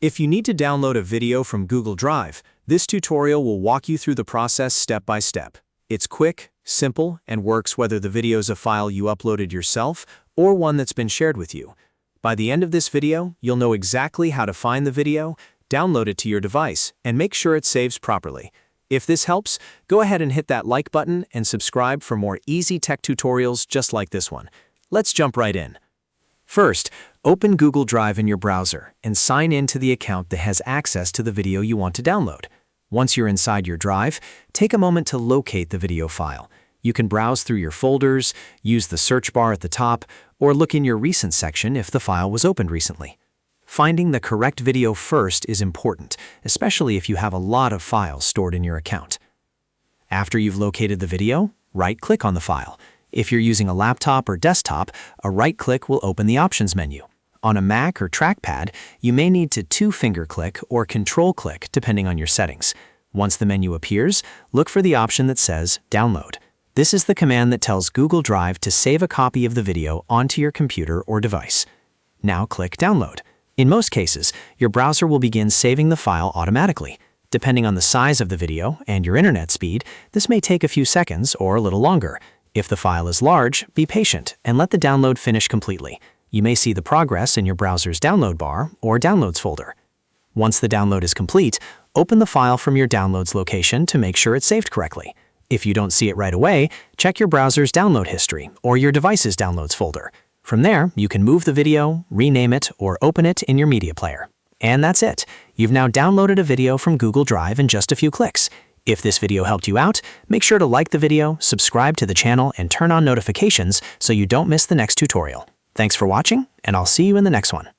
If you need to download a video from Google Drive, this tutorial will walk you through the process step by step. It's quick, simple, and works whether the video is a file you uploaded yourself or one that's been shared with you. By the end of this video, you'll know exactly how to find the video, download it to your device, and make sure it saves properly. If this helps, go ahead and hit that like button and subscribe for more easy tech tutorials just like this one. Let's jump right in. First, open Google Drive in your browser and sign in to the account that has access to the video you want to download. Once you're inside your drive, take a moment to locate the video file. You can browse through your folders, use the search bar at the top, or look in your recent section if the file was opened recently. Finding the correct video first is important, especially if you have a lot of files stored in your account. After you've located the video, right-click on the file. If you're using a laptop or desktop, a right-click will open the Options menu. On a Mac or trackpad, you may need to two-finger click or control-click depending on your settings. Once the menu appears, look for the option that says Download. This is the command that tells Google Drive to save a copy of the video onto your computer or device. Now click Download. In most cases, your browser will begin saving the file automatically. Depending on the size of the video and your internet speed, this may take a few seconds or a little longer. If the file is large, be patient and let the download finish completely. You may see the progress in your browser's download bar or Downloads folder. Once the download is complete, open the file from your Downloads location to make sure it's saved correctly. If you don't see it right away, check your browser's download history or your device's Downloads folder. From there, you can move the video, rename it, or open it in your media player. And that's it. You've now downloaded a video from Google Drive in just a few clicks. If this video helped you out, make sure to like the video, subscribe to the channel, and turn on notifications so you don't miss the next tutorial. Thanks for watching, and I'll see you in the next one.